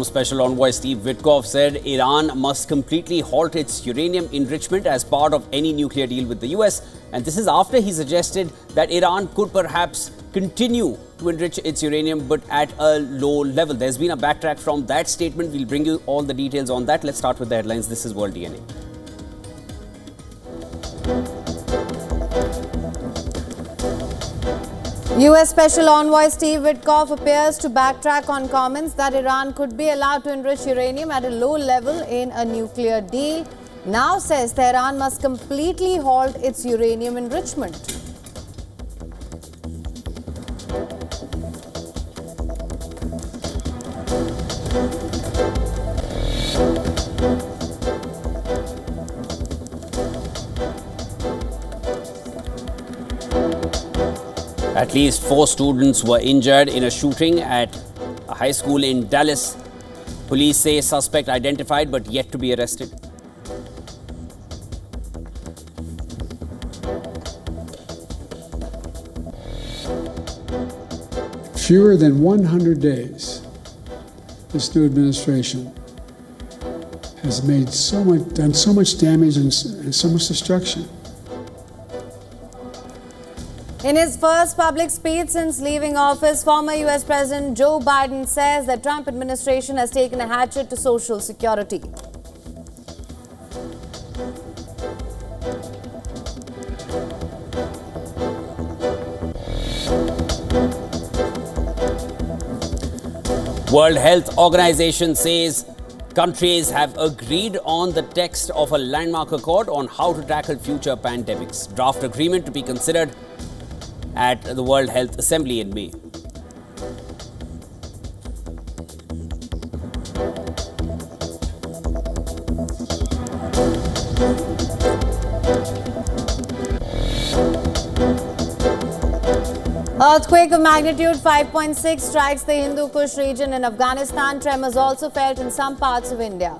Special Envoy Steve Witkoff said Iran must completely halt its uranium enrichment as part of any nuclear deal with the US. And this is after he suggested that Iran could perhaps continue to enrich its uranium, but at a low level. There's been a backtrack from that statement. We'll bring you all the details on that. Let's start with the headlines. This is World DNA. US Special Envoy Steve Witkoff appears to backtrack on comments that Iran could be allowed to enrich uranium at a low level in a nuclear deal. Now says Tehran must completely halt its uranium enrichment. At least 4 students were injured in a shooting at a high school in Dallas. Police say suspect identified but yet to be arrested. Fewer than 100 days, this new administration has done so much damage and so much destruction. In his first public speech since leaving office, former US President Joe Biden says the Trump administration has taken a hatchet to Social Security. World Health Organization says countries have agreed on the text of a landmark accord on how to tackle future pandemics. Draft agreement to be considered at the World Health Assembly in May. Earthquake of magnitude 5.6 strikes the Hindu Kush region in Afghanistan. Tremors also felt in some parts of India.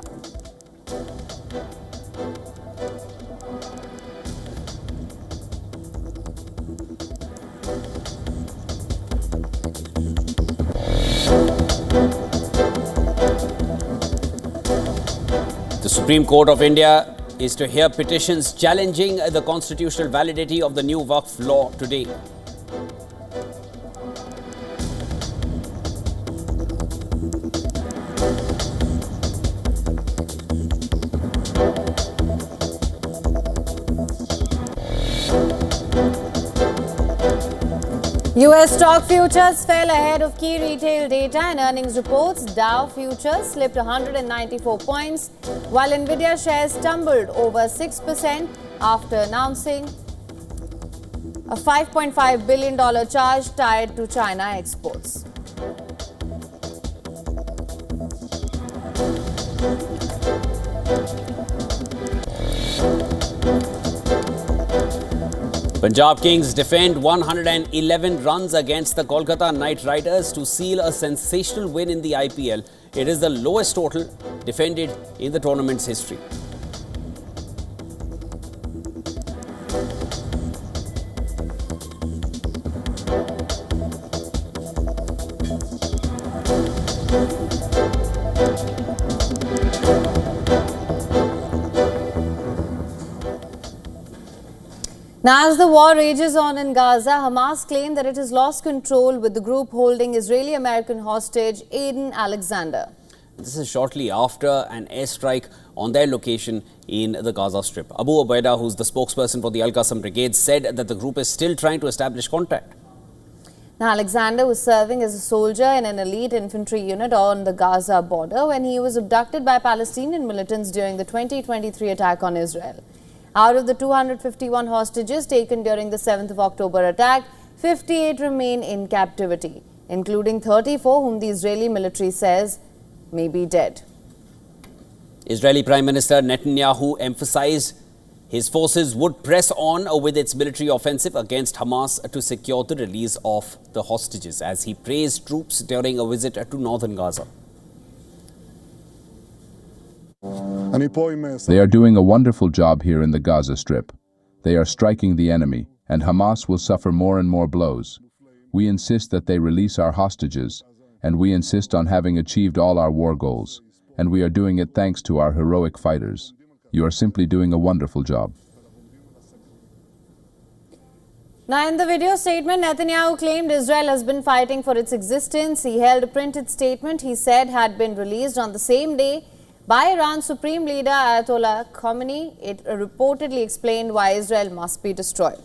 The Supreme Court of India is to hear petitions challenging the constitutional validity of the new Waqf law today. US stock futures fell ahead of key retail data and earnings reports. Dow futures slipped 194 points, while Nvidia shares tumbled over 6% after announcing a $5.5 billion charge tied to China exports. Punjab Kings defend 111 runs against the Kolkata Knight Riders to seal a sensational win in the IPL. It is the lowest total defended in the tournament's history. Now, as the war rages on in Gaza, Hamas claimed that it has lost control with the group holding Israeli-American hostage Aiden Alexander. This is shortly after an airstrike on their location in the Gaza Strip. Abu Ubaidah, who's the spokesperson for the Al-Qassam Brigade, said that the group is still trying to establish contact. Now, Alexander was serving as a soldier in an elite infantry unit on the Gaza border when he was abducted by Palestinian militants during the 2023 attack on Israel. Out of the 251 hostages taken during the 7th of October attack, 58 remain in captivity, including 34 whom the Israeli military says may be dead. Israeli Prime Minister Netanyahu emphasized his forces would press on with its military offensive against Hamas to secure the release of the hostages, as he praised troops during a visit to northern Gaza. They are doing a wonderful job here in the Gaza Strip. They are striking the enemy, and Hamas will suffer more and more blows. We insist that they release our hostages, and we insist on having achieved all our war goals, and we are doing it thanks to our heroic fighters. You are simply doing a wonderful job. Now, in the video statement, Netanyahu claimed Israel has been fighting for its existence. He held a printed statement he said had been released on the same day by Iran's Supreme Leader Ayatollah Khamenei. It reportedly explained why Israel must be destroyed.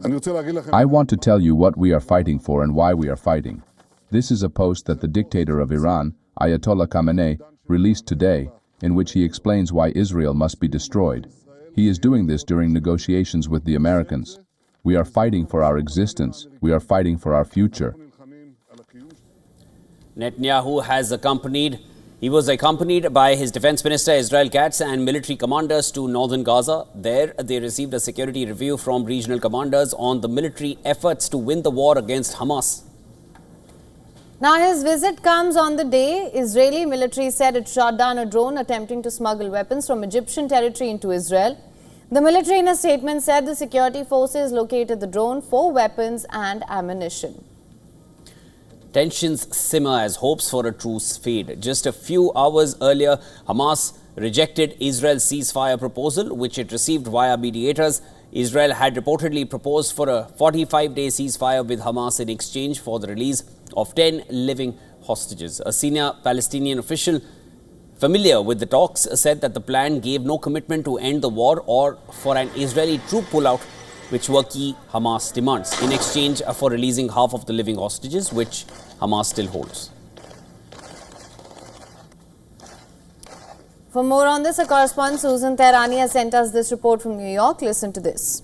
I want to tell you what we are fighting for and why we are fighting. This is a post that the dictator of Iran, Ayatollah Khamenei, released today, in which he explains why Israel must be destroyed. He is doing this during negotiations with the Americans. We are fighting for our existence. We are fighting for our future. Netanyahu was accompanied by his defense minister Israel Katz and military commanders to northern Gaza. There, they received a security review from regional commanders on the military efforts to win the war against Hamas. Now, his visit comes on the day Israeli military said it shot down a drone attempting to smuggle weapons from Egyptian territory into Israel. The military in a statement said the security forces located the drone for weapons and ammunition. Tensions simmer as hopes for a truce fade. Just a few hours earlier, Hamas rejected Israel's ceasefire proposal, which it received via mediators. Israel had reportedly proposed for a 45-day ceasefire with Hamas in exchange for the release of 10 living hostages. A senior Palestinian official familiar with the talks said that the plan gave no commitment to end the war or for an Israeli troop pullout, which were key Hamas demands, in exchange for releasing half of the living hostages, which Hamas still holds. For more on this, our correspondent Susan Tehrani has sent us this report from New York. Listen to this.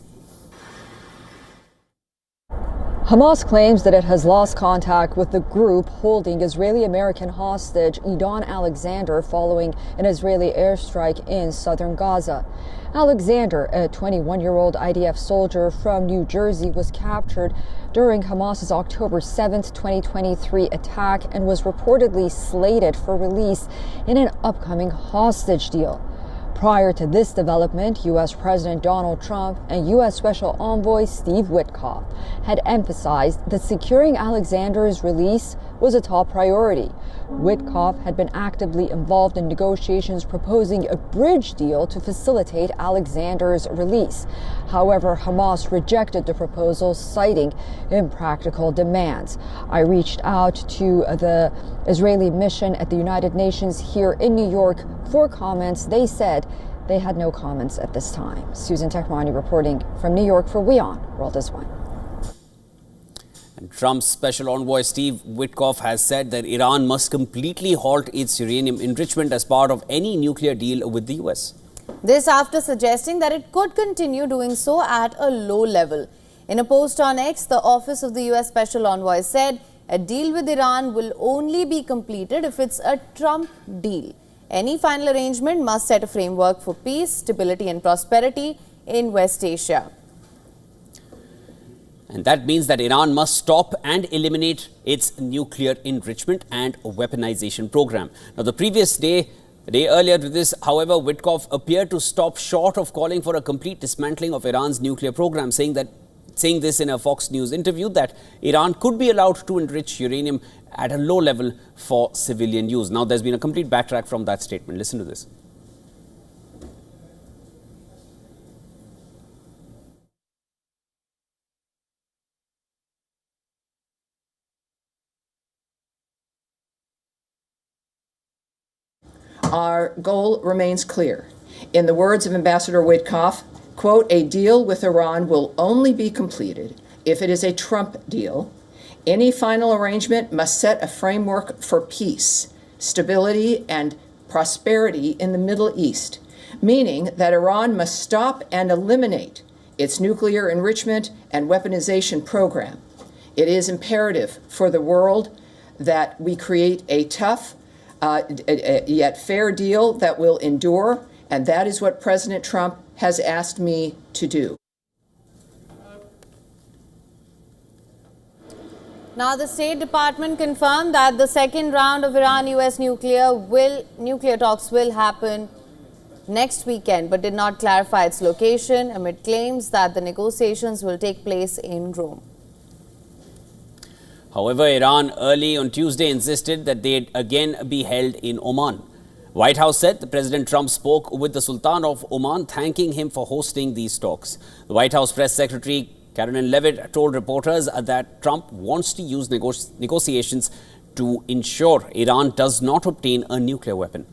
Hamas claims that it has lost contact with the group holding Israeli-American hostage Idon Alexander following an Israeli airstrike in southern Gaza. Alexander, a 21-year-old IDF soldier from New Jersey, was captured during Hamas's October 7, 2023 attack and was reportedly slated for release in an upcoming hostage deal. Prior to this development, U.S. President Donald Trump and U.S. Special Envoy Steve Witkoff had emphasized that securing Alexander's release was a top priority. Witkoff had been actively involved in negotiations proposing a bridge deal to facilitate Alexander's release. However, Hamas rejected the proposal, citing impractical demands. I reached out to the Israeli mission at the United Nations here in New York for comments. They said they had no comments at this time. Susan Tehrani reporting from New York for WION World is One. And Trump's special envoy Steve Witkoff has said that Iran must completely halt its uranium enrichment as part of any nuclear deal with the US. This after suggesting that it could continue doing so at a low level. In a post on X, the office of the US Special Envoy said a deal with Iran will only be completed if it's a Trump deal. Any final arrangement must set a framework for peace, stability and prosperity in West Asia. And that means that Iran must stop and eliminate its nuclear enrichment and weaponization program. Now, the previous day earlier to this, however, Witkoff appeared to stop short of calling for a complete dismantling of Iran's nuclear program, saying this in a Fox News interview that Iran could be allowed to enrich uranium at a low level for civilian use. Now, there's been a complete backtrack from that statement. Listen to this. Our goal remains clear. In the words of Ambassador Witkoff, quote, a deal with Iran will only be completed if it is a Trump deal. Any final arrangement must set a framework for peace, stability, and prosperity in the Middle East, meaning that Iran must stop and eliminate its nuclear enrichment and weaponization program. It is imperative for the world that we create a tough, yet fair deal that will endure, and that is what President Trump has asked me to do. Now, the State Department confirmed that the second round of Iran-US nuclear talks will happen next weekend, but did not clarify its location amid claims that the negotiations will take place in Rome. However, Iran early on Tuesday insisted that they'd again be held in Oman. White House said that President Trump spoke with the Sultan of Oman, thanking him for hosting these talks. The White House press secretary Karen Levitt told reporters that Trump wants to use negotiations to ensure Iran does not obtain a nuclear weapon.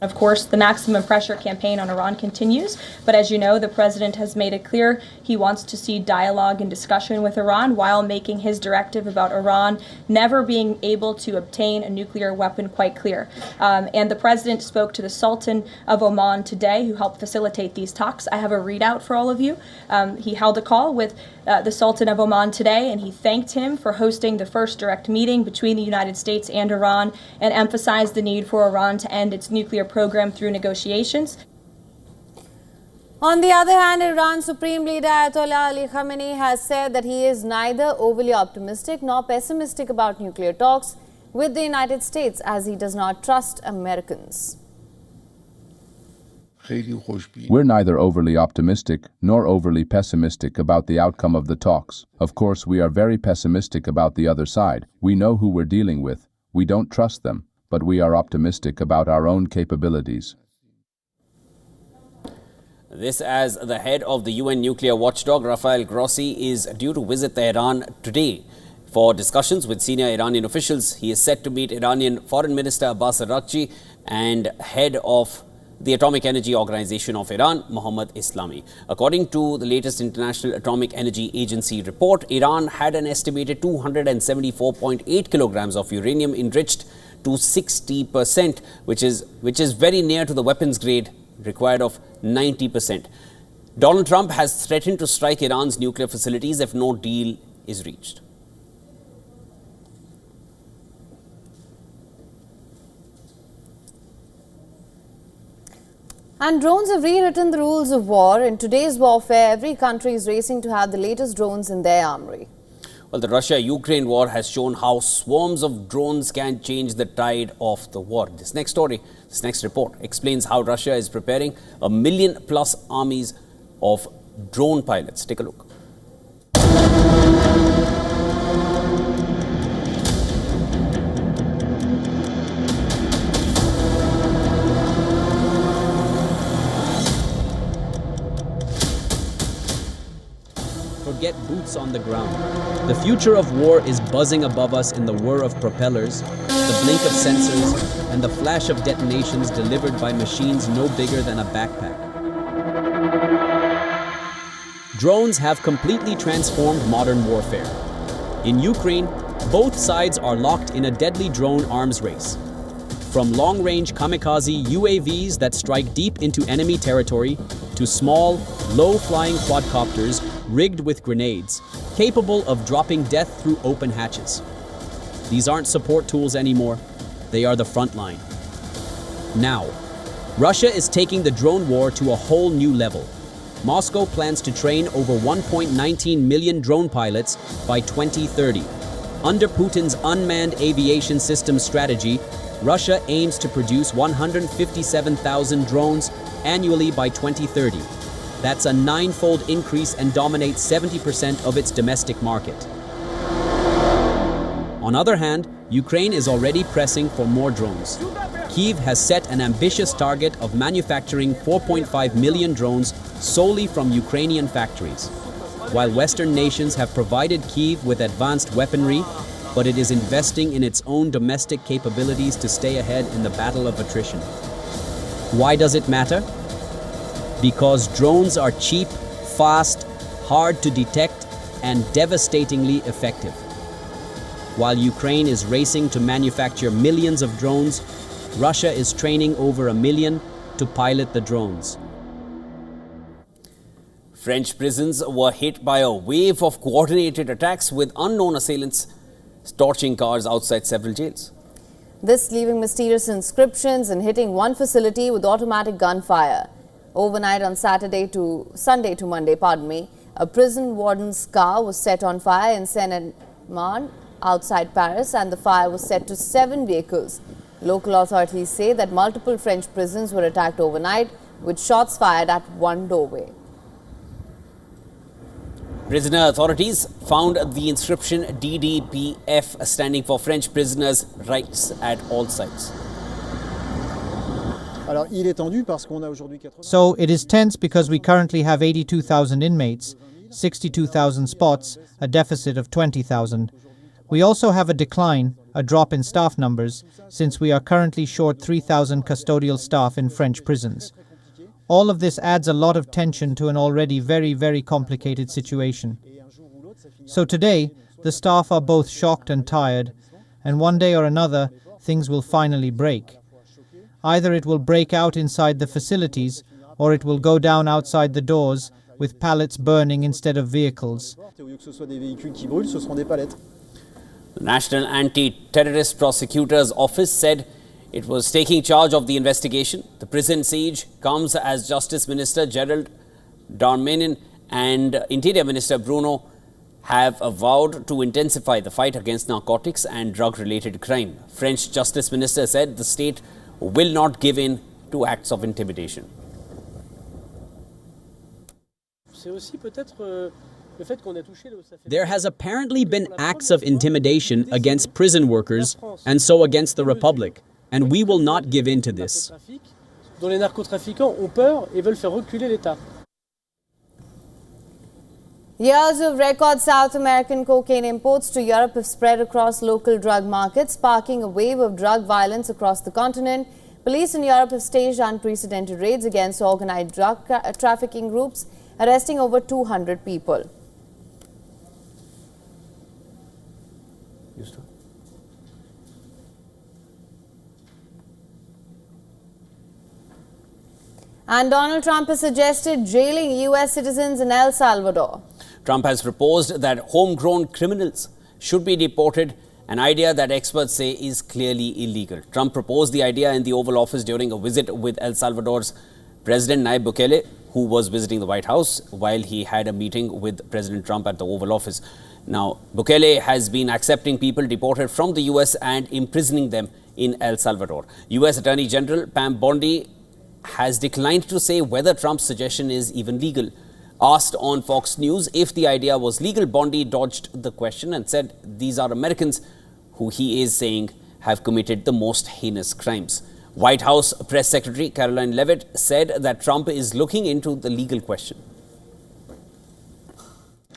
Of course, the maximum pressure campaign on Iran continues, but as you know, the president has made it clear he wants to see dialogue and discussion with Iran while making his directive about Iran never being able to obtain a nuclear weapon quite clear. And the president spoke to the Sultan of Oman today, who helped facilitate these talks. I have a readout for all of you. He held a call with the Sultan of Oman today, and he thanked him for hosting the first direct meeting between the United States and Iran and emphasized the need for Iran to end its nuclear program through negotiations. On the other hand, Iran's Supreme Leader Ayatollah Ali Khamenei has said that he is neither overly optimistic nor pessimistic about nuclear talks with the United States, as he does not trust Americans. We're neither overly optimistic nor overly pessimistic about the outcome of the talks. Of course, we are very pessimistic about the other side. We know who we're dealing with. We don't trust them, but we are optimistic about our own capabilities. This as the head of the UN nuclear watchdog, Rafael Grossi, is due to visit Tehran today for discussions with senior Iranian officials. He is set to meet Iranian Foreign Minister Abbas Araghchi and head of the Atomic Energy Organization of Iran, Mohammad Islami. According to the latest International Atomic Energy Agency report, Iran had an estimated 274.8 kilograms of uranium enriched to 60%, which is very near to the weapons grade required of 90%. Donald Trump has threatened to strike Iran's nuclear facilities if no deal is reached. And drones have rewritten the rules of war. In today's warfare, every country is racing to have the latest drones in their armory. Well, the Russia-Ukraine war has shown how swarms of drones can change the tide of the war. This next report explains how Russia is preparing a 1 million-plus armies of drone pilots. Take a look. Forget boots on the ground. The future of war is buzzing above us in the whir of propellers, the blink of sensors, and the flash of detonations delivered by machines no bigger than a backpack. Drones have completely transformed modern warfare. In Ukraine, both sides are locked in a deadly drone arms race. From long-range kamikaze UAVs that strike deep into enemy territory to small, low-flying quadcopters rigged with grenades, capable of dropping death through open hatches. These aren't support tools anymore, they are the front line. Now, Russia is taking the drone war to a whole new level. Moscow plans to train over 1.19 million drone pilots by 2030. Under Putin's unmanned aviation systems strategy, Russia aims to produce 157,000 drones annually by 2030. That's a 9-fold increase and dominates 70% of its domestic market. On the other hand, Ukraine is already pressing for more drones. Kyiv has set an ambitious target of manufacturing 4.5 million drones solely from Ukrainian factories. While Western nations have provided Kyiv with advanced weaponry, but it is investing in its own domestic capabilities to stay ahead in the battle of attrition. Why does it matter? Because drones are cheap, fast, hard to detect, and devastatingly effective. While Ukraine is racing to manufacture millions of drones, Russia is training over 1 million to pilot the drones. French prisons were hit by a wave of coordinated attacks with unknown assailants torching cars outside several jails. This leaving mysterious inscriptions and hitting one facility with automatic gunfire. Overnight on Sunday to Monday, a prison warden's car was set on fire in Seine-et-Marne outside Paris, and the fire was set to 7 vehicles. Local authorities say that multiple French prisons were attacked overnight, with shots fired at one doorway. Prisoner authorities found the inscription DDPF, standing for French Prisoners' Rights, at all sites. So it is tense because we currently have 82,000 inmates, 62,000 spots, a deficit of 20,000. We also have a decline, a drop in staff numbers, since we are currently short 3,000 custodial staff in French prisons. All of this adds a lot of tension to an already very, very complicated situation. So today, the staff are both shocked and tired, and one day or another, things will finally break. Either it will break out inside the facilities, or it will go down outside the doors, with pallets burning instead of vehicles. The National Anti-Terrorist Prosecutor's Office said it was taking charge of the investigation. The prison siege comes as Justice Minister Gerald Darmanin and Interior Minister Bruno have vowed to intensify the fight against narcotics and drug-related crime. French Justice Minister said the state will not give in to acts of intimidation. There has apparently been acts of intimidation against prison workers and so against the Republic, and we will not give in to this. Years of record South American cocaine imports to Europe have spread across local drug markets, sparking a wave of drug violence across the continent. Police in Europe have staged unprecedented raids against organized drug trafficking groups, arresting over 200 people. And Donald Trump has suggested jailing U.S. citizens in El Salvador. Trump has proposed that homegrown criminals should be deported, an idea that experts say is clearly illegal. Trump proposed the idea in the Oval Office during a visit with El Salvador's President Nayib Bukele, who was visiting the White House while he had a meeting with President Trump at the Oval Office. Now, Bukele has been accepting people deported from the U.S. and imprisoning them in El Salvador. U.S. Attorney General Pam Bondi has declined to say whether Trump's suggestion is even legal. Asked on Fox News if the idea was legal, Bondi dodged the question and said these are Americans who he is saying have committed the most heinous crimes. White House Press Secretary Caroline Leavitt said that Trump is looking into the legal question.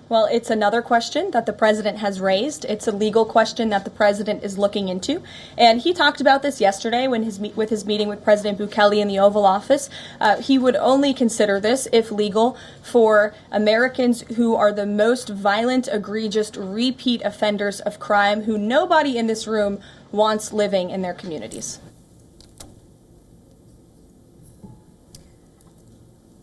Well, it's another question that the president has raised. It's a legal question that the president is looking into. And he talked about this yesterday with his meeting with President Bukele in the Oval Office. He would only consider this, if legal, for Americans who are the most violent, egregious, repeat offenders of crime, who nobody in this room wants living in their communities.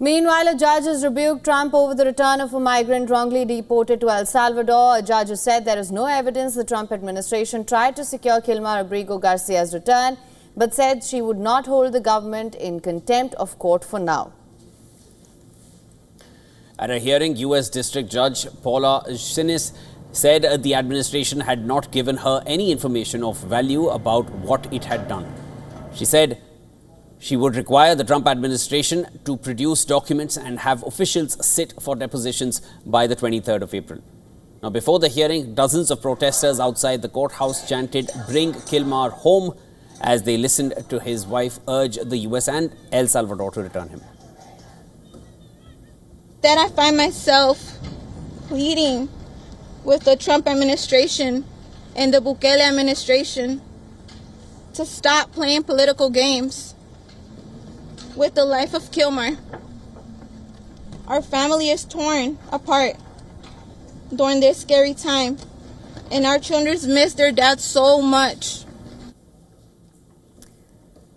Meanwhile, a judge has rebuked Trump over the return of a migrant wrongly deported to El Salvador. A judge has said there is no evidence the Trump administration tried to secure Kilmar Abrigo Garcia's return, but said she would not hold the government in contempt of court for now. At a hearing, U.S. District Judge Paula Sinis said the administration had not given her any information of value about what it had done. She said she would require the Trump administration to produce documents and have officials sit for depositions by the 23rd of April. Now, before the hearing, dozens of protesters outside the courthouse chanted, "Bring Kilmar home," as they listened to his wife urge the U.S. and El Salvador to return him. That I find myself pleading with the Trump administration and the Bukele administration to stop playing political games with the life of Kilmar. Our family is torn apart during this scary time, and our children miss their dad so much.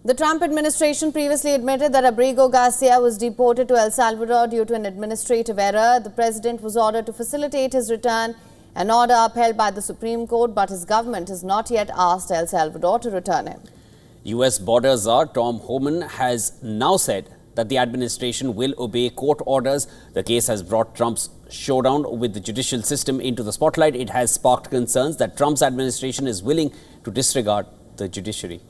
The Trump administration previously admitted that Abrigo Garcia was deported to El Salvador due to an administrative error. The president was ordered to facilitate his return, an order upheld by the Supreme Court, but his government has not yet asked El Salvador to return him. U.S. Border Czar Tom Homan has now said that the administration will obey court orders. The case has brought Trump's showdown with the judicial system into the spotlight. It has sparked concerns that Trump's administration is willing to disregard the judiciary.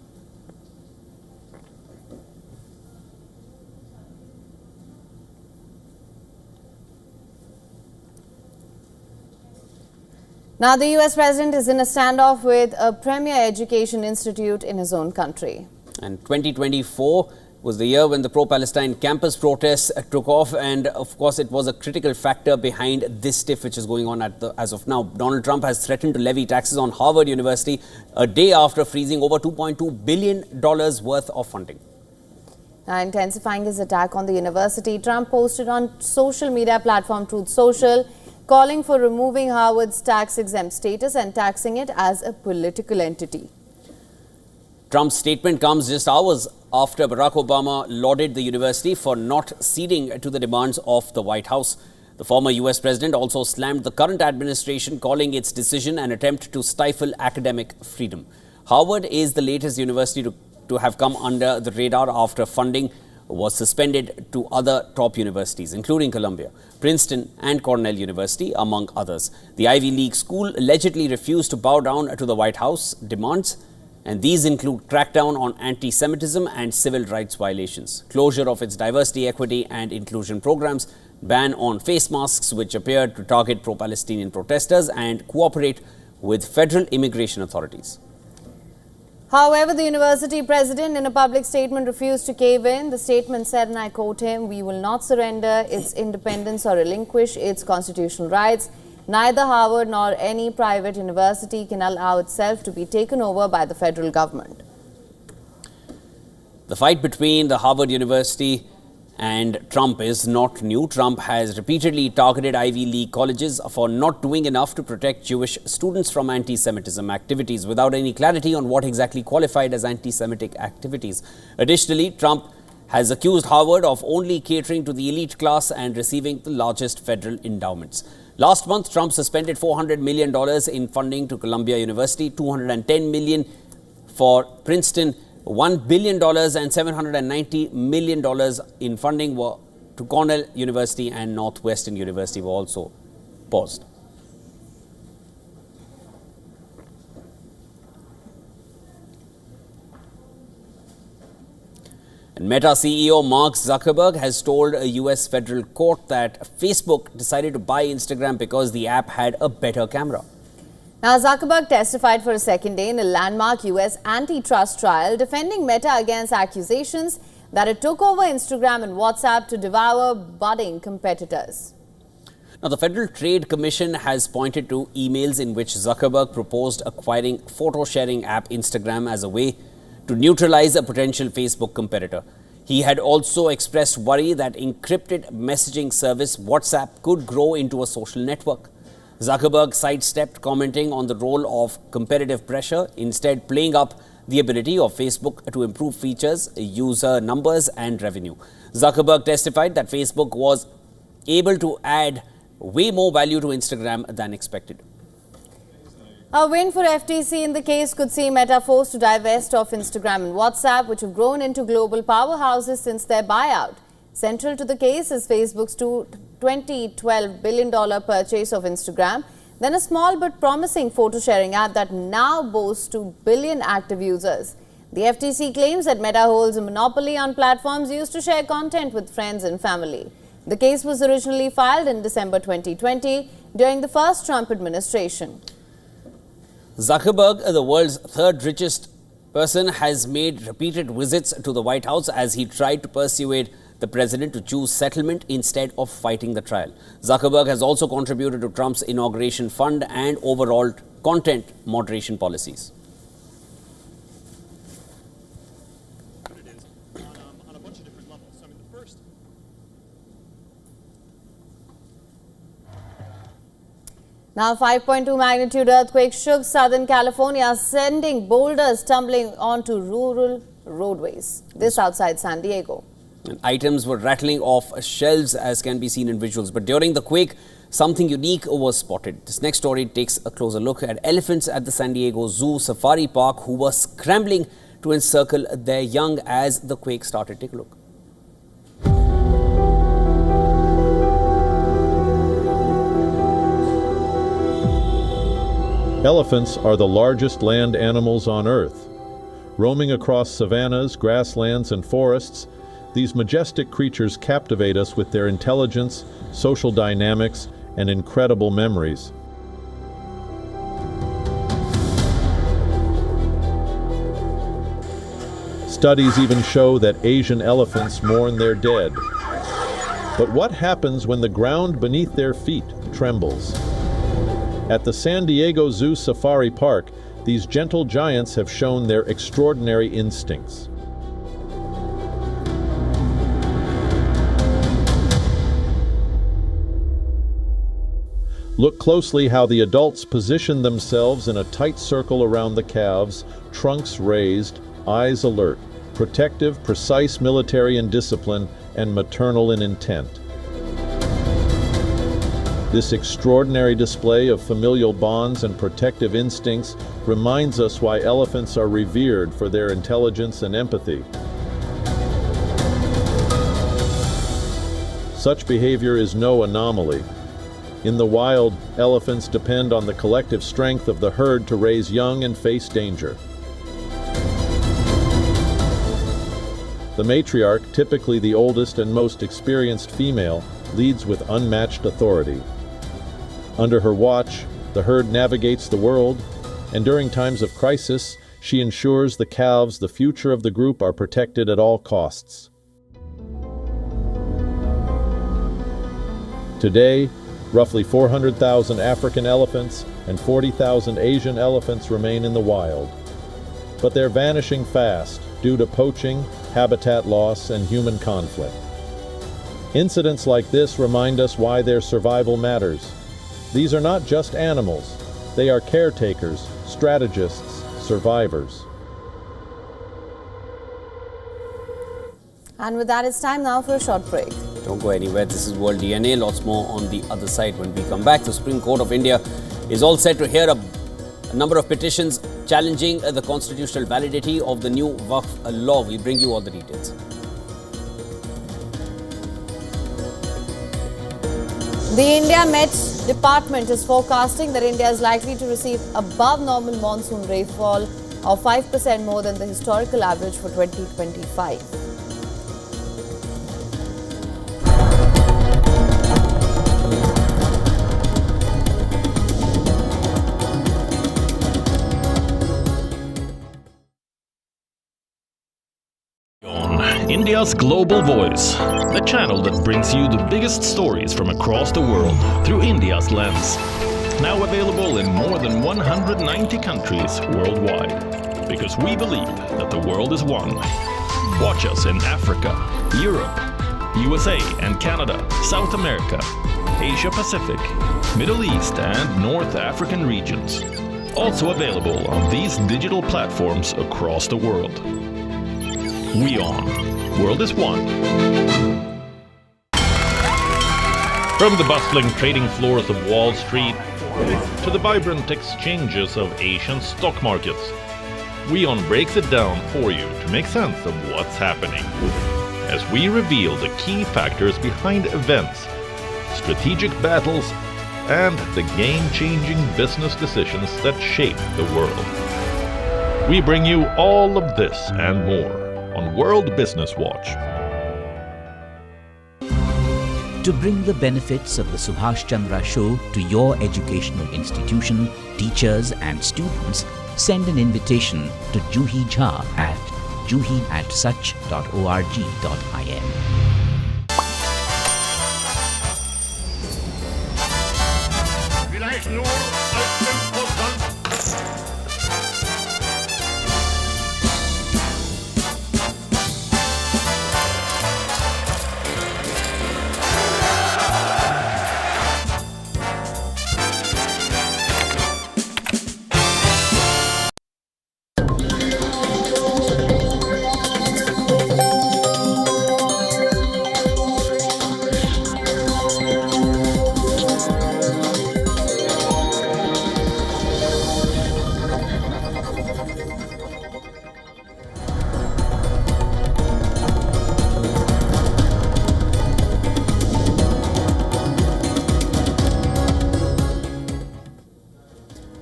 Now, the US president is in a standoff with a premier education institute in his own country. And 2024 was the year when the pro-Palestine campus protests took off, and of course it was a critical factor behind this tiff which is going on as of now. Donald Trump has threatened to levy taxes on Harvard University a day after freezing over $2.2 billion worth of funding. Now, intensifying his attack on the university, Trump posted on social media platform Truth Social, calling for removing Harvard's tax-exempt status and taxing it as a political entity. Trump's statement comes just hours after Barack Obama lauded the university for not ceding to the demands of the White House. The former US president also slammed the current administration, calling its decision an attempt to stifle academic freedom. Harvard is the latest university to have come under the radar after funding was suspended to other top universities, including Columbia, Princeton and Cornell University, among others. The Ivy League school allegedly refused to bow down to the White House demands, and these include crackdown on anti-Semitism and civil rights violations, closure of its diversity, equity and inclusion programs, ban on face masks which appeared to target pro-Palestinian protesters, and cooperate with federal immigration authorities. However, the university president in a public statement refused to cave in. The statement said, and I quote him, "We will not surrender its independence or relinquish its constitutional rights. Neither Harvard nor any private university can allow itself to be taken over by the federal government." The fight between the Harvard University and Trump is not new. Trump has repeatedly targeted Ivy League colleges for not doing enough to protect Jewish students from anti-Semitism activities, without any clarity on what exactly qualified as anti-Semitic activities. Additionally, Trump has accused Harvard of only catering to the elite class and receiving the largest federal endowments. Last month, Trump suspended $400 million in funding to Columbia University, $210 million for Princeton, $1 billion and $790 million in funding to Cornell University and Northwestern University were also paused. And Meta CEO Mark Zuckerberg has told a US federal court that Facebook decided to buy Instagram because the app had a better camera. Now, Zuckerberg testified for a second day in a landmark US antitrust trial, defending Meta against accusations that it took over Instagram and WhatsApp to devour budding competitors. Now, the Federal Trade Commission has pointed to emails in which Zuckerberg proposed acquiring photo-sharing app Instagram as a way to neutralize a potential Facebook competitor. He had also expressed worry that encrypted messaging service WhatsApp could grow into a social network. Zuckerberg sidestepped commenting on the role of competitive pressure, instead playing up the ability of Facebook to improve features, user numbers and revenue. Zuckerberg testified that Facebook was able to add way more value to Instagram than expected. A win for FTC in the case could see Meta forced to divest of Instagram and WhatsApp, which have grown into global powerhouses since their buyout. Central to the case is Facebook's $2012 billion purchase of Instagram, then a small but promising photo-sharing app that now boasts 2 billion active users. The FTC claims that Meta holds a monopoly on platforms used to share content with friends and family. The case was originally filed in December 2020 during the first Trump administration. Zuckerberg, the world's third richest person, has made repeated visits to the White House as he tried to persuade the president to choose settlement instead of fighting the trial. Zuckerberg has also contributed to Trump's inauguration fund and overall content moderation policies. Now, 5.2 magnitude earthquake shook Southern California, sending boulders tumbling onto rural roadways. This outside San Diego. And items were rattling off shelves, as can be seen in visuals. But during the quake, something unique was spotted. This next story takes a closer look at elephants at the San Diego Zoo Safari Park who were scrambling to encircle their young as the quake started. Take a look. Elephants are the largest land animals on Earth. Roaming across savannas, grasslands, and forests, these majestic creatures captivate us with their intelligence, social dynamics, and incredible memories. Studies even show that Asian elephants mourn their dead. But what happens when the ground beneath their feet trembles? At the San Diego Zoo Safari Park, these gentle giants have shown their extraordinary instincts. Look closely how the adults position themselves in a tight circle around the calves, trunks raised, eyes alert, protective, precise military in discipline, and maternal in intent. This extraordinary display of familial bonds and protective instincts reminds us why elephants are revered for their intelligence and empathy. Such behavior is no anomaly. In the wild, elephants depend on the collective strength of the herd to raise young and face danger. The matriarch, typically the oldest and most experienced female, leads with unmatched authority. Under her watch, the herd navigates the world, and during times of crisis, she ensures the calves, the future of the group, are protected at all costs. Today, roughly 400,000 African elephants and 40,000 Asian elephants remain in the wild. But they're vanishing fast due to poaching, habitat loss, and human conflict. Incidents like this remind us why their survival matters. These are not just animals. They are caretakers, strategists, survivors. And with that, it's time now for a short break. Don't go anywhere. This is World DNA. Lots more on the other side when we come back. The Supreme Court of India is all set to hear a number of petitions challenging the constitutional validity of the new Waqf law. We'll bring you all the details. The India Met Department is forecasting that India is likely to receive above normal monsoon rainfall of 5% more than the historical average for 2025. India's Global Voice, the channel that brings you the biggest stories from across the world through India's lens. Now available in more than 190 countries worldwide. Because we believe that the world is one. Watch us in Africa, Europe, USA and Canada, South America, Asia Pacific, Middle East and North African regions. Also available on these digital platforms across the world. WION. World is one. From the bustling trading floors of Wall Street to the vibrant exchanges of Asian stock markets, WION breaks it down for you to make sense of what's happening. As we reveal the key factors behind events, strategic battles, and the game-changing business decisions that shape the world. We bring you all of this and more on World Business Watch. To bring the benefits of the Subhash Chandra Show to your educational institution, teachers and students, send an invitation to Juhi Jha at juhi@such.org.in.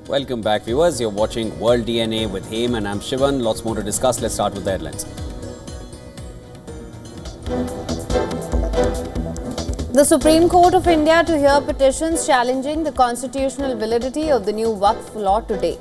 Welcome back, viewers. You're watching World DNA with Haim and I'm Shivan. Lots more to discuss. Let's start with the headlines. The Supreme Court of India to hear petitions challenging the constitutional validity of the new Waqf law today.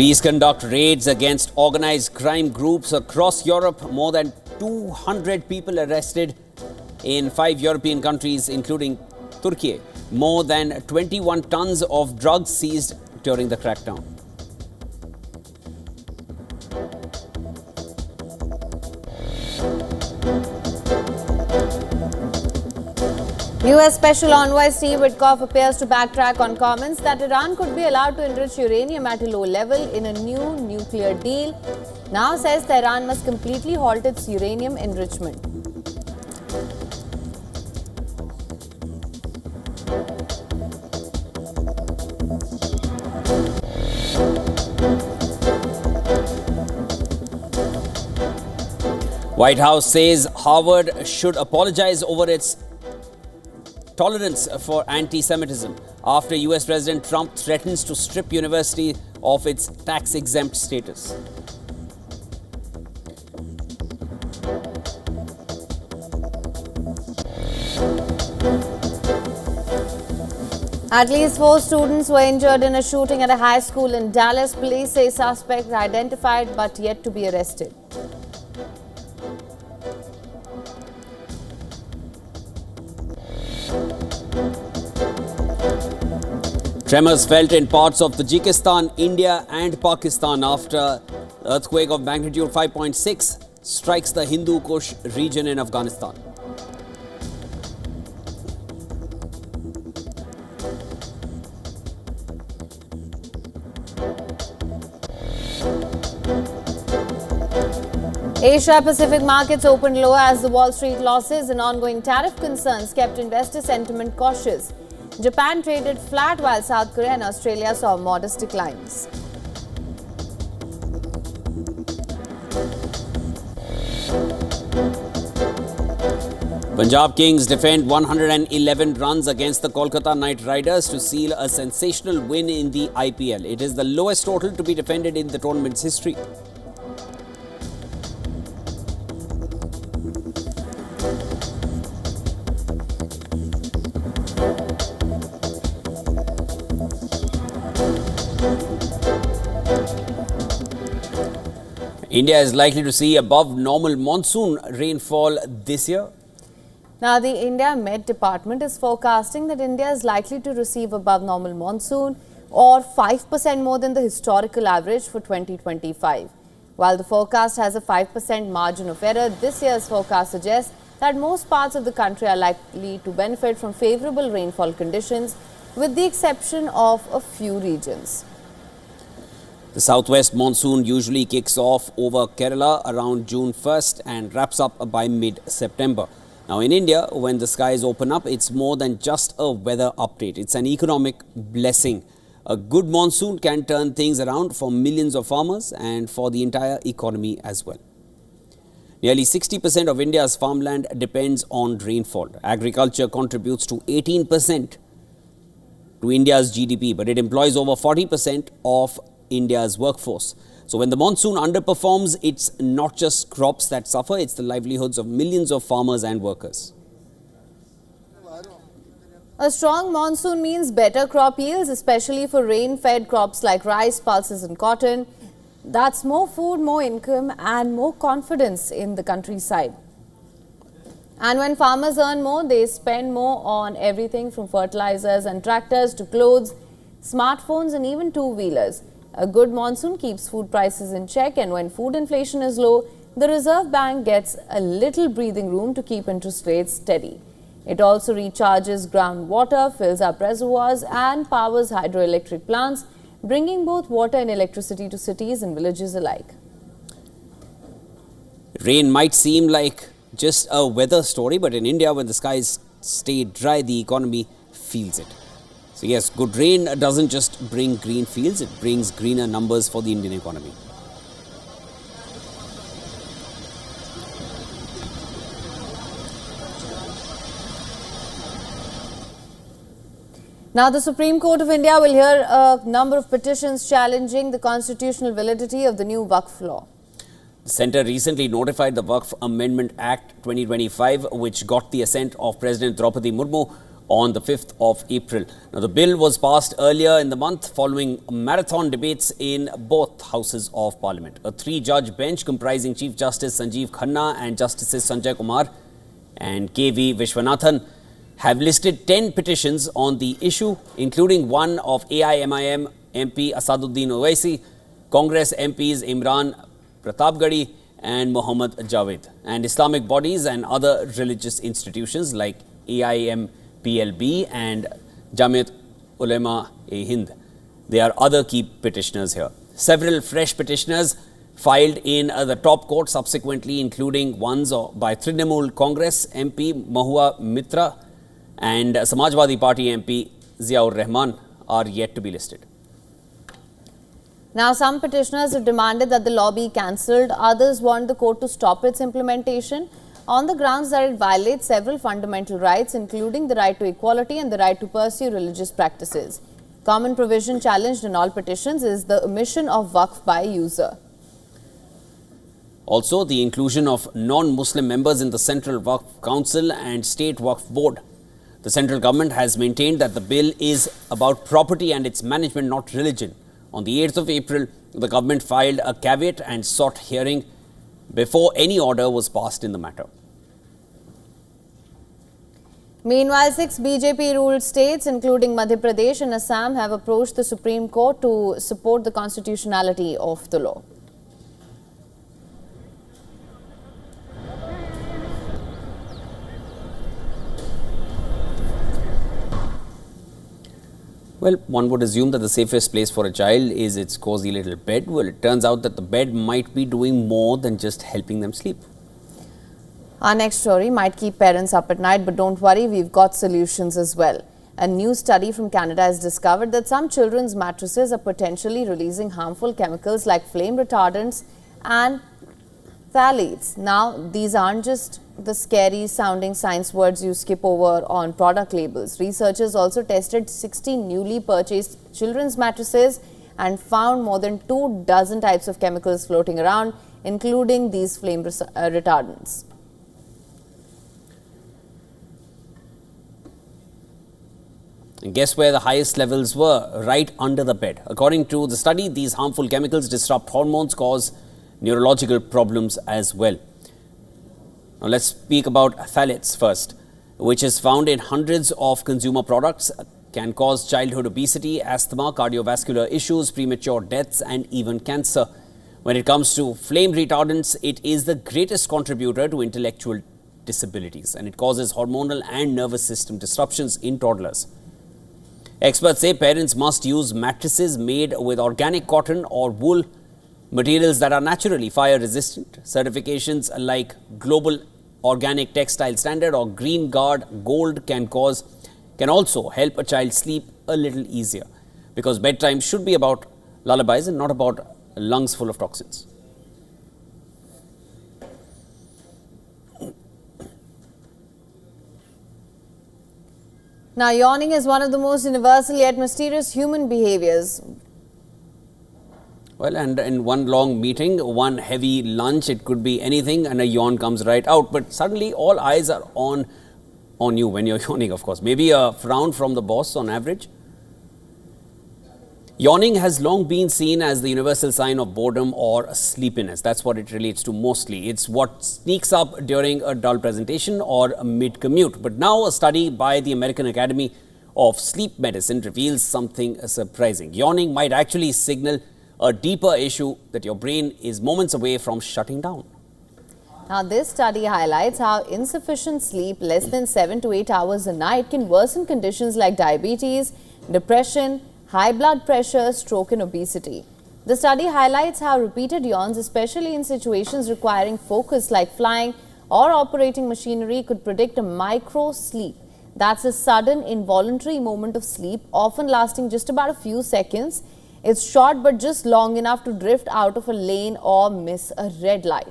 Police conduct raids against organized crime groups across Europe. More than 200 people arrested in 5 European countries, including Turkey. More than 21 tons of drugs seized during the crackdown. US Special Envoy Steve Witkoff appears to backtrack on comments that Iran could be allowed to enrich uranium at a low level in a new nuclear deal. Now says Tehran must completely halt its uranium enrichment. White House says Harvard should apologize over its tolerance for anti-Semitism after US President Trump threatens to strip university of its tax-exempt status. At least 4 students were injured in a shooting at a high school in Dallas. Police say suspect identified but yet to be arrested. Tremors felt in parts of Tajikistan, India and Pakistan after earthquake of magnitude 5.6 strikes the Hindu Kush region in Afghanistan. Asia Pacific markets opened low as the Wall Street losses and ongoing tariff concerns kept investor sentiment cautious. Japan traded flat while South Korea and Australia saw modest declines. Punjab Kings defend 111 runs against the Kolkata Knight Riders to seal a sensational win in the IPL. It is the lowest total to be defended in the tournament's history. India is likely to see above normal monsoon rainfall this year. Now, the India Met Department is forecasting that India is likely to receive above normal monsoon or 5% more than the historical average for 2025. While the forecast has a 5% margin of error, this year's forecast suggests that most parts of the country are likely to benefit from favorable rainfall conditions, with the exception of a few regions. The southwest monsoon usually kicks off over Kerala around June 1st and wraps up by mid-September. Now in India, when the skies open up, it's more than just a weather update. It's an economic blessing. A good monsoon can turn things around for millions of farmers and for the entire economy as well. Nearly 60% of India's farmland depends on rainfall. Agriculture contributes to 18% to India's GDP, but it employs over 40% of India's workforce. So when the monsoon underperforms, it's not just crops that suffer, it's the livelihoods of millions of farmers and workers. A strong monsoon means better crop yields, especially for rain-fed crops like rice, pulses and cotton. That's more food, more income and more confidence in the countryside. And when farmers earn more, they spend more on everything from fertilizers and tractors to clothes, smartphones and even two-wheelers. A good monsoon keeps food prices in check, and when food inflation is low, the Reserve Bank gets a little breathing room to keep interest rates steady. It also recharges groundwater, fills up reservoirs and powers hydroelectric plants, bringing both water and electricity to cities and villages alike. Rain might seem like just a weather story, but in India, when the skies stay dry, the economy feels it. So yes, good rain doesn't just bring green fields, it brings greener numbers for the Indian economy. Now, the Supreme Court of India will hear a number of petitions challenging the constitutional validity of the new Waqf law. The centre recently notified the Waqf Amendment Act 2025, which got the assent of President Draupadi Murmu, on the 5th of April. Now, the bill was passed earlier in the month following marathon debates in both houses of parliament. A 3-judge bench comprising Chief Justice Sanjeev Khanna and Justices Sanjay Kumar and K.V. Vishwanathan have listed 10 petitions on the issue, including one of AIMIM MP Asaduddin Owaisi, Congress MPs Imran Pratapgadi and Mohammad Javed, and Islamic bodies and other religious institutions like AIMPLB and Jamiat Ulema-e-Hind. There are other key petitioners here. Several fresh petitioners filed in the top court subsequently, including ones by Trinamool Congress MP Mahua Mitra and Samajwadi Party MP Ziaur Rahman are yet to be listed. Now, some petitioners have demanded that the law be cancelled. Others want the court to stop its implementation on the grounds that it violates several fundamental rights, including the right to equality and the right to pursue religious practices. Common provision challenged in all petitions is the omission of Waqf by a user. Also, the inclusion of non-Muslim members in the Central Waqf Council and State Waqf Board. The central government has maintained that the bill is about property and its management, not religion. On the 8th of April, the government filed a caveat and sought hearing before any order was passed in the matter. Meanwhile, 6 BJP-ruled states, including Madhya Pradesh and Assam, have approached the Supreme Court to support the constitutionality of the law. Well, one would assume that the safest place for a child is its cozy little bed. Well, it turns out that the bed might be doing more than just helping them sleep. Our next story might keep parents up at night, but don't worry, we've got solutions as well. A new study from Canada has discovered that some children's mattresses are potentially releasing harmful chemicals like flame retardants and phthalates. Now, these aren't just the scary sounding science words you skip over on product labels. Researchers also tested 60 newly purchased children's mattresses and found more than 24 types of chemicals floating around, including these flame retardants. And guess where the highest levels were? Right under the bed. According to the study, these harmful chemicals disrupt hormones, cause neurological problems as well. Now let's speak about phthalates first, which is found in hundreds of consumer products, can cause childhood obesity, asthma, cardiovascular issues, premature deaths and even cancer. When it comes to flame retardants, it is the greatest contributor to intellectual disabilities, and it causes hormonal and nervous system disruptions in toddlers. Experts say parents must use mattresses made with organic cotton or wool, materials that are naturally fire resistant. Certifications like Global Organic Textile Standard or Green Guard Gold can also help a child sleep a little easier, because bedtime should be about lullabies and not about lungs full of toxins. Now, yawning is one of the most universal yet mysterious human behaviors. Well, and in one long meeting, one heavy lunch, it could be anything, and a yawn comes right out. But suddenly, all eyes are on you when you're yawning, of course. Maybe a frown from the boss on average. Yawning has long been seen as the universal sign of boredom or sleepiness. That's what it relates to mostly. It's what sneaks up during a dull presentation or a mid-commute. But now a study by the American Academy of Sleep Medicine reveals something surprising. Yawning might actually signal a deeper issue that your brain is moments away from shutting down. Now, this study highlights how insufficient sleep, less than 7 to 8 hours a night, can worsen conditions like diabetes, depression, high blood pressure, stroke and obesity. The study highlights how repeated yawns, especially in situations requiring focus like flying or operating machinery, could predict a micro-sleep. That's a sudden, involuntary moment of sleep, often lasting just about a few seconds. It's short but just long enough to drift out of a lane or miss a red light.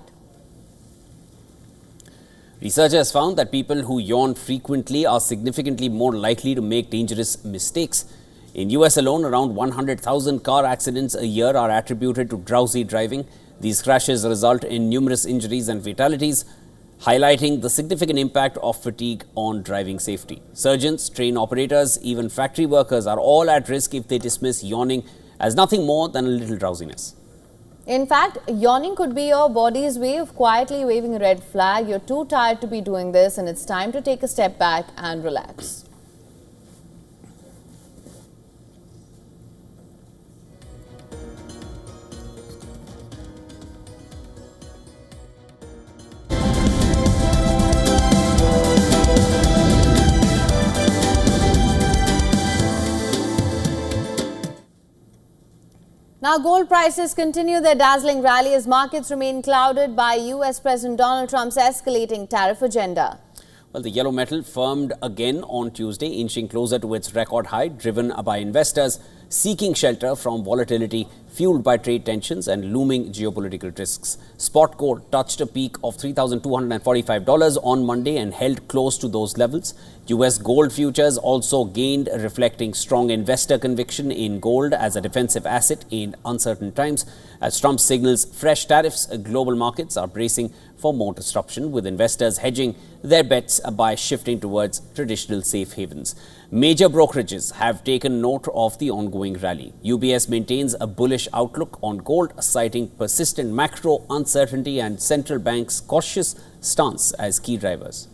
Researchers found that people who yawn frequently are significantly more likely to make dangerous mistakes. In US alone, around 100,000 car accidents a year are attributed to drowsy driving. These crashes result in numerous injuries and fatalities. highlighting the significant impact of fatigue on driving safety. Surgeons, train operators, even factory workers are all at risk if they dismiss yawning as nothing more than a little drowsiness. In fact, yawning could be your body's way of quietly waving a red flag. You're too tired to be doing this, and it's time to take a step back and relax. Now, gold prices continue their dazzling rally as markets remain clouded by US President Donald Trump's escalating tariff agenda. Well, the yellow metal firmed again on Tuesday, inching closer to its record high, driven by investors seeking shelter from volatility fueled by trade tensions and looming geopolitical risks. Spot gold touched a peak of $3,245 on Monday and held close to those levels. US gold futures also gained, reflecting strong investor conviction in gold as a defensive asset in uncertain times. As Trump signals fresh tariffs, global markets are bracing for more disruption, with investors hedging their bets by shifting towards traditional safe havens. Major brokerages have taken note of the ongoing rally. UBS maintains a bullish outlook on gold, citing persistent macro uncertainty and central banks' cautious stance as key drivers.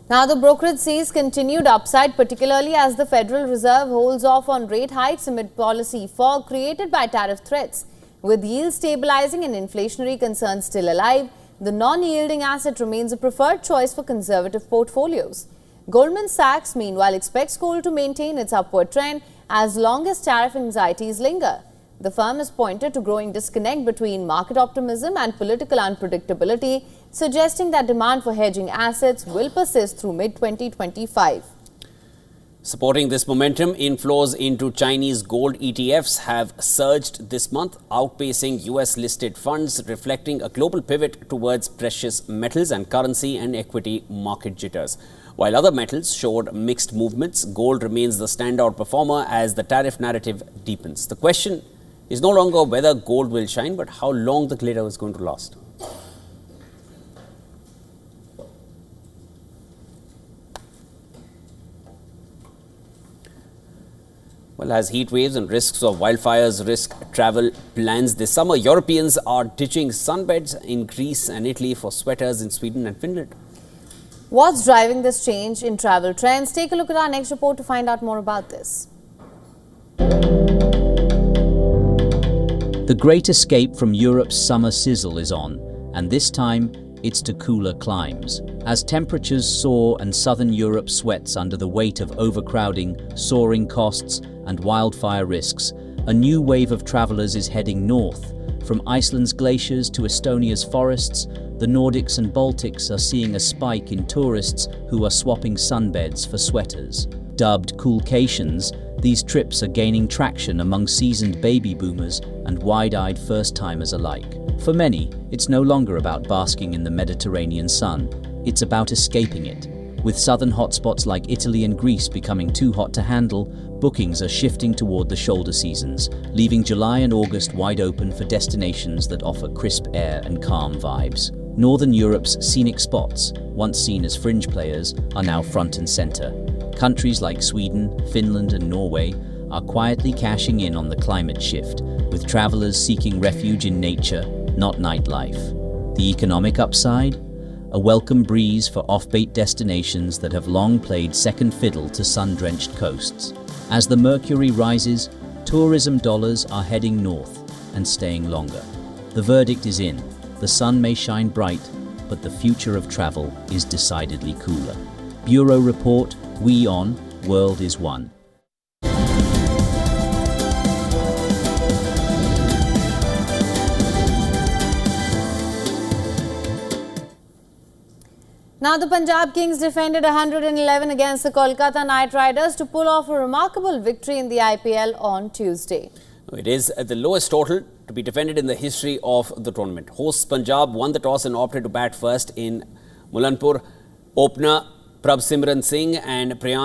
Now, the brokerage sees continued upside, particularly as the Federal Reserve holds off on rate hikes amid policy fog created by tariff threats. With yields stabilizing and inflationary concerns still alive, the non-yielding asset remains a preferred choice for conservative portfolios. Goldman Sachs, meanwhile, expects gold to maintain its upward trend as long as tariff anxieties linger. The firm has pointed to growing disconnect between market optimism and political unpredictability, suggesting that demand for hedging assets will persist through mid-2025. Supporting this momentum, inflows into Chinese gold ETFs have surged this month, outpacing US-listed funds, reflecting a global pivot towards precious metals and currency and equity market jitters. While other metals showed mixed movements, gold remains the standout performer as the tariff narrative deepens. The question is no longer whether gold will shine, but how long the glitter is going to last. Well, as heat waves and risks of wildfires risk travel plans this summer, Europeans are ditching sunbeds in Greece and Italy for sweaters in Sweden and Finland. What's driving this change in travel trends? Take a look at our next report to find out more about this. The great escape from Europe's summer sizzle is on, and this time it's to cooler climes. As temperatures soar and southern Europe sweats under the weight of overcrowding, soaring costs, and wildfire risks, a new wave of travelers is heading north. From Iceland's glaciers to Estonia's forests, the Nordics and Baltics are seeing a spike in tourists who are swapping sunbeds for sweaters. Dubbed coolcations, these trips are gaining traction among seasoned baby boomers and wide-eyed first-timers alike. For many, it's no longer about basking in the Mediterranean sun. It's about escaping it. With southern hotspots like Italy and Greece becoming too hot to handle, bookings are shifting toward the shoulder seasons, leaving July and August wide open for destinations that offer crisp air and calm vibes. Northern Europe's scenic spots, once seen as fringe players, are now front and center. Countries like Sweden, Finland, and Norway are quietly cashing in on the climate shift, with travelers seeking refuge in nature, not nightlife. The economic upside? A welcome breeze for off-beat destinations that have long played second fiddle to sun-drenched coasts. As the mercury rises, tourism dollars are heading north and staying longer. The verdict is in. The sun may shine bright, but the future of travel is decidedly cooler. Bureau Report, WION, World is One. Now, the Punjab Kings defended 111 against the Kolkata Knight Riders to pull off a remarkable victory in the IPL on Tuesday. It is the lowest total to be defended in the history of the tournament. Hosts Punjab won the toss and opted to bat first in Mulanpur. Opener Prabh Simran Singh and Priyan